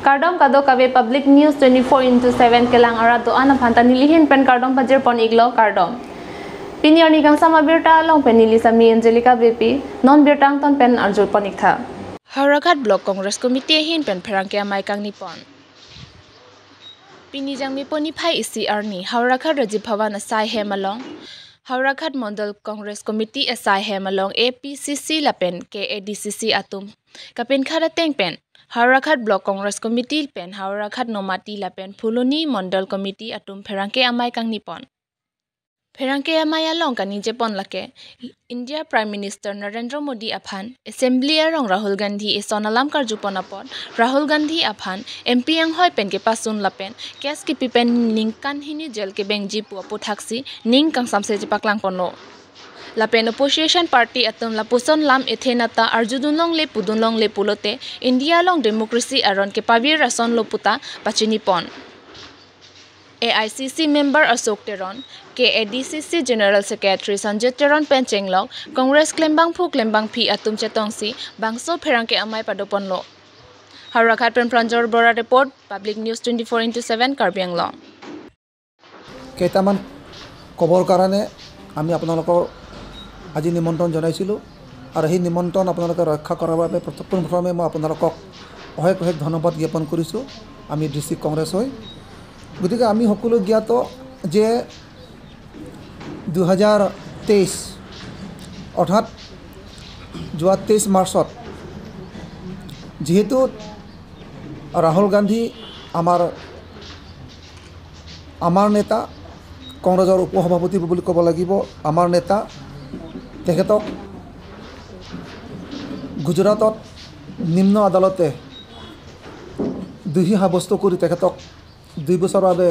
Kardom kado kabe public news 24/7 kelang ara do ana phanta nilihin pen kardom bajir pon iglo kardom. Pinior ni kang sama birta long pen nili sami Angelica BP non birtang ton pen arjul ponikha. Howraghat Block Congress Committee ahin pen Pherangke amai Kangni pon. Pini jangmi poni phai isi arni Howraghat Rajiv Bhavan asai hemalong. Howraghat Mandal Congress Committee asai hemalong APCC lapen KADCC atum. Kapin khara teng pen Howraghat Block Congress Committee pen Howraghat Nomati lapen Phuloni Mandal Committee atum Pherangke amai Kangni pon. Pherangke amai along kani jepon lake India Prime Minister Narendra Modi aphan Assembly arong Rahul Gandhi esonalam karjupon apon Rahul Gandhi aphan MP ang hoy pen ke pasun lapen kes ki pipen ningkan hini jel ke bengji pu aputhaksi ning kang samse jipaklang pono lapen opposition party atum lapuson lam ethenata arjudunlong le pudunlong le pulote India long democracy aron ke pavir rason loputa pachini pon AICC member Ashok Teron, KADCC General Secretary Sanjay Teron Penchenglong, Congress Klembang Phi atum chetongsi, bangso Pherangke amai padopon lo. Howraghat pen Pranjor Bora report, Public News 24/7 Karbi Anglong. কেইটামান কবৰ কাৰণে আমি আপোনালোকৰ আজি নিমন্ত্ৰণ জনাইছিলোঁ আৰু সেই নিমন্ত্ৰণ আপোনালোকে ৰক্ষা কৰাৰ বাবে প্ৰথমে মই আপোনালোকক অশেষ ধন্যবাদ জ্ঞাপন কৰিছোঁ আমি ডিষ্ট্ৰিক্ট কংগ্ৰেছ হৈ গতিকে আমি সকলো জ্ঞাত যে 2023 অৰ্থাৎ যোৱা 23 মাৰ্চত যেহেতু ৰাহুল গান্ধী আমাৰ নেতা কংগ্ৰেছৰ উপসভাপতি বুলি ক'ব লাগিব আমাৰ নেতা তেখেতক গুজৰাটত নিম্ন আদালতে দোষী সাব্যস্ত কৰি তেখেতক 2 বছৰৰ বাবে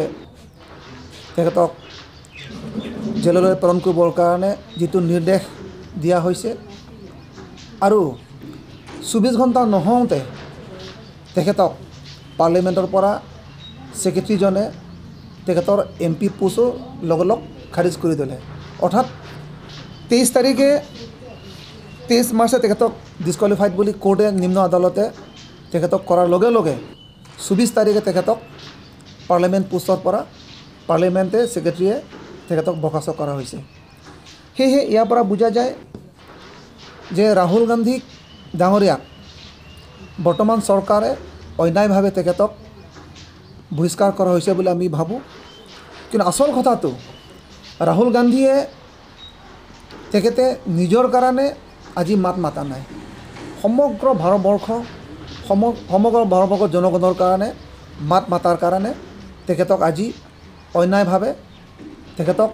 তেখেতক জেললৈ প্ৰেৰণ কৰিবৰ কাৰণে যেটো নিৰ্দেশ দিয়া হৈছে আৰু 24 ঘণ্টা নহওঁতে তেখেতক পাৰ্লিমেণ্টৰ পৰা সেক্ৰেটাৰীজনে তেখেতৰ MP পোষ্ট লগলগ খাৰিজ কৰি দিলে অৰ্থাৎ 23 মাৰ্চে তেখেতক ডিসকোৱালিফাইড বুলি কোৰ্টে নিম্ন আদালতে তেখেতক কৰাৰ লগে লগে 24 তাৰিখে তেখেতক পাৰ্লিমেণ্ট পোষ্টৰ পৰা পাৰ্লিমেণ্টে সেক্ৰেটাৰীয়ে তেখেতক বৰ্খাস্ত কৰা হৈছে সেয়ে ইয়াৰ পৰা বুজা যায় যে ৰাহুল গান্ধী ডাঙৰীয়া বৰ্তমান চৰকাৰে অন্যায়ভাৱে তেখেতক বহিষ্কাৰ কৰা হৈছে বুলি আমি ভাবো কিন্তু আসল কথাটো ৰাহুল গান্ধীয়ে তেখেতে নিজৰ কাৰণে আজি মাত মাতা নাই সমগ্ৰ ভাৰতবৰ্ষৰ জনগণৰ কাৰণে মাত মাতাৰ কাৰণে তেখেতক আজি অন্যায়ভাৱে তেখেতক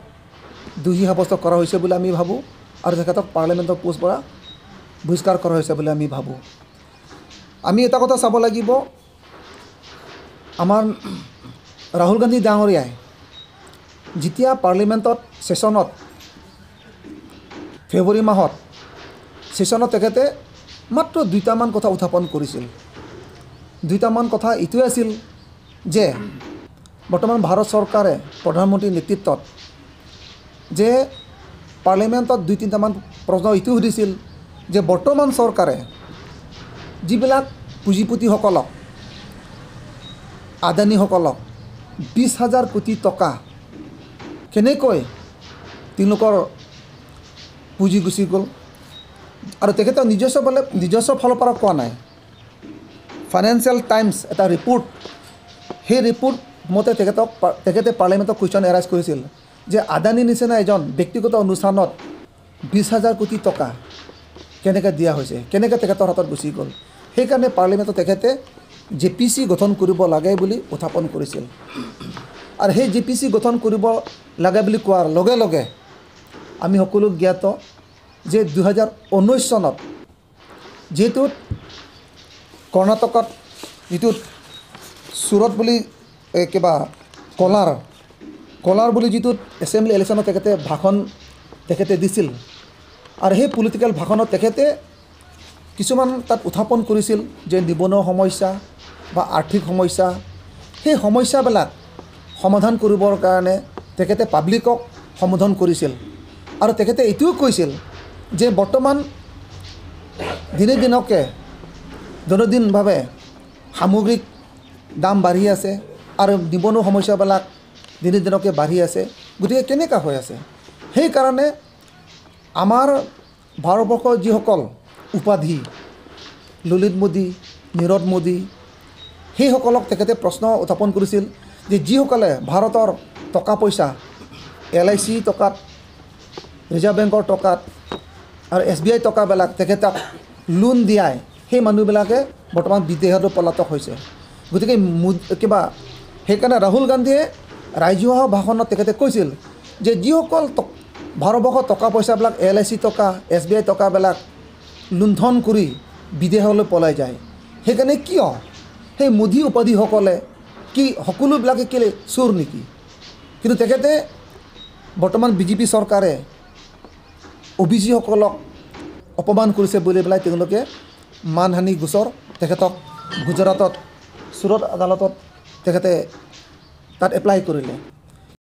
দোষী সাব্যস্ত কৰা হৈছে বুলি আমি ভাবো আৰু তেখেতক পাৰ্লিমেণ্টৰ পোষ্ট পৰা বহিষ্কাৰ কৰা হৈছে বুলি আমি ভাবো আমি এটা কথা চাব লাগিব আমাৰ ৰাহুল গান্ধী ডাঙৰীয়াই যেতিয়া পাৰ্লিমেণ্টত সেশনত ফেব্ৰুৱাৰী মাহত সেশনত তেখেতে মাত্ৰ দুটামান কথা উত্থাপন কৰিছিল দুটামান কথা ইটোৱে আছিল যে বৰ্তমান ভাৰত চৰকাৰে প্ৰধানমন্ত্ৰীৰ নেতৃত্বত যে পাৰ্লিমেণ্টত 2-3টামান প্ৰশ্ন ইটো সুধিছিল যে বৰ্তমান চৰকাৰে যিবিলাক পুঁজিপতিসকলক আদানীসকলক 20,000 কোটি টকা কেনেকৈ তেওঁলোকৰ পুঁজি গুচি গ'ল আৰু তেখেতে নিজস্ব ফালৰ পৰা কোৱা নাই ফাইনেন্সিয়েল টাইমছ এটা ৰিপৰ্ট সেই ৰিপৰ্ট মতে তেখেতে পাৰ্লিমেণ্টত কুৱেশ্যন এৰাইজ কৰিছিল যে আদানী নিচিনা এজন ব্যক্তিগত অনুষ্ঠানত 20,000 কোটি টকা কেনেকৈ দিয়া হৈছে কেনেকৈ তেখেতৰ হাতত গুচি গ'ল সেইকাৰণে পাৰ্লিমেণ্টত তেখেতে JPC গঠন কৰিব লাগে বুলি উত্থাপন কৰিছিল আৰু সেই JPC গঠন কৰিব লাগে বুলি কোৱাৰ লগে লগে আমি সকলো জ্ঞাত যে 2019 চনত যেহেতু কৰ্ণাটকত যেটো সুৰত বুলি কিবা কলাৰ বুলি যেটো এছেম্বলি ইলেকশ্যনত তেখেতে দিছিল আৰু সেই পলিটিক্যাল ভাষণত তেখেতে কিছুমান তাত উত্থাপন কৰিছিল যে নিবনুৱা সমস্যা বা আৰ্থিক সমস্যা সেই সমস্যাবিলাক সমাধান কৰিবৰ কাৰণে তেখেতে পাব্লিকক সম্বোধন কৰিছিল আৰু তেখেতে এটোও কৈছিল যে বৰ্তমান দিনে দিনকে দৈনন্দিনভাৱে সামগ্ৰিক দাম বাঢ়ি আছে আৰু নিবনুৱা সমস্যাবিলাক দিনে দিনকে বাঢ়ি আছে গতিকে কেনেকুৱা হৈ আছে সেইকাৰণে আমাৰ ভাৰতবৰ্ষৰ যিসকল উপাধি ললিত মোদী নীৰৱ মোদী সেইসকলক তেখেতে প্ৰশ্ন উত্থাপন কৰিছিল যে যিসকলে ভাৰতৰ টকা পইচা LIC টকাত ৰিজাৰ্ভ বেংকৰ টকাত আৰু SBI টকাবিলাক তেখেতক লোন দিয়াই সেই মানুহবিলাকে বৰ্তমান বিদেশতো পলাতক হৈছে গতিকে কিবা সেইকাৰণে ৰাহুল গান্ধীয়ে ৰাজ্যসভা ভাষণত তেখেতে কৈছিল যে যিসকল ভাৰতবৰ্ষৰ টকা পইচাবিলাক LIC টকা SBI টকাবিলাক লুণ্ঠন কৰি বিদেশলৈ পলাই যায় সেইকাৰণে কিয় সেই মোদী উপাধিসকলে কি সকলোবিলাকে কেলে চোৰ নেকি কিন্তু তেখেতে বৰ্তমান BJP চৰকাৰে অভিজিসকলক অপমান কৰিছে বুলি পেলাই তেওঁলোকে মানহানি গোচৰ তেখেতক গুজৰাটত চুৰত আদালতত তেখেতে তাত এপ্লাই কৰিলে